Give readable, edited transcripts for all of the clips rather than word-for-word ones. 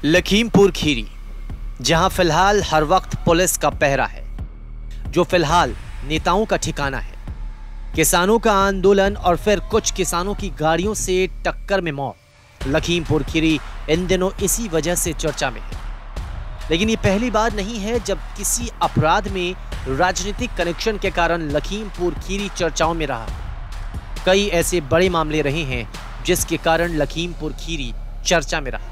लखीमपुर खीरी, जहां फिलहाल हर वक्त पुलिस का पहरा है, जो फिलहाल नेताओं का ठिकाना है। किसानों का आंदोलन और फिर कुछ किसानों की गाड़ियों से टक्कर में मौत। लखीमपुर खीरी इन दिनों इसी वजह से चर्चा में है। लेकिन ये पहली बार नहीं है जब किसी अपराध में राजनीतिक कनेक्शन के कारण लखीमपुर खीरी चर्चाओं में रहा। कई ऐसे बड़े मामले रहे हैं जिसके कारण लखीमपुर खीरी चर्चा में रहा।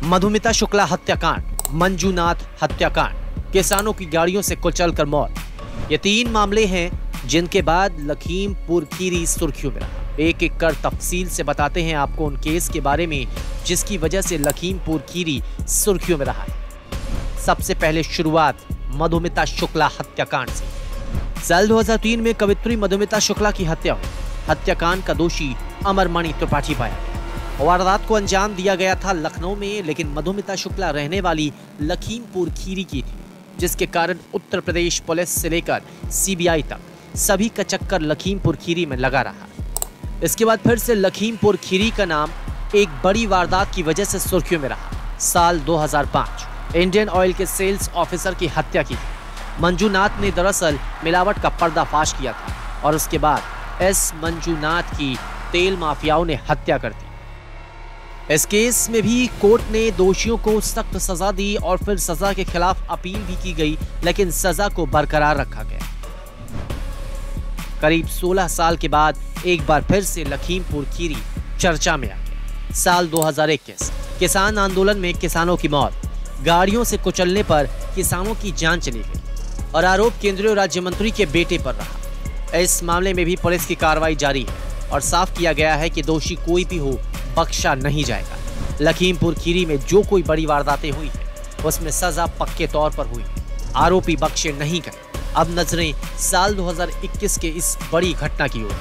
मधुमिता शुक्ला हत्याकांड, मंजूनाथ हत्याकांड, किसानों की गाड़ियों से कुचलकर मौत, ये तीन मामले हैं जिनके बाद लखीमपुर खीरी सुर्खियों में रहा। एक एक कर तफसील से बताते हैं आपको उन केस के बारे में जिसकी वजह से लखीमपुर खीरी सुर्खियों में रहा है। सबसे पहले शुरुआत मधुमिता शुक्ला हत्याकांड से। साल 2003 में कवित्री मधुमिता शुक्ला की हत्या हुई। हत्याकांड का दोषी अमरमणि त्रिपाठी पाया गया। वारदात को अंजाम दिया गया था लखनऊ में, लेकिन मधुमिता शुक्ला रहने वाली लखीमपुर खीरी की थी, जिसके कारण उत्तर प्रदेश पुलिस से लेकर सीबीआई तक सभी का चक्कर लखीमपुर खीरी में लगा रहा। इसके बाद फिर से लखीमपुर खीरी का नाम एक बड़ी वारदात की वजह से सुर्खियों में रहा। साल 2005 इंडियन ऑयल के सेल्स ऑफिसर की हत्या की थी। मंजूनाथ ने दरअसल मिलावट का पर्दाफाश किया था और उसके बाद एस मंजूनाथ की तेल माफियाओं ने हत्या कर दी। इस केस में भी कोर्ट ने दोषियों को सख्त सजा दी और फिर सजा के खिलाफ अपील भी की गई, लेकिन सजा को बरकरार रखा गया। करीब 16 साल के बाद एक बार फिर से लखीमपुर खीरी चर्चा में आ गया। साल 2021 किसान आंदोलन में किसानों की मौत, गाड़ियों से कुचलने पर किसानों की जान चली गई और आरोप केंद्रीय राज्य मंत्री के बेटे पर रहा। इस मामले में भी पुलिस की कार्रवाई जारी है और साफ किया गया है कि दोषी कोई भी हो बख्शा नहीं जाएगा। लखीमपुर खीरी में जो कोई बड़ी वारदातें हुई है उसमें सजा पक्के तौर पर हुई है। आरोपी बख्शे नहीं गए। अब नजरें साल 2021 के इस बड़ी घटना की ओर।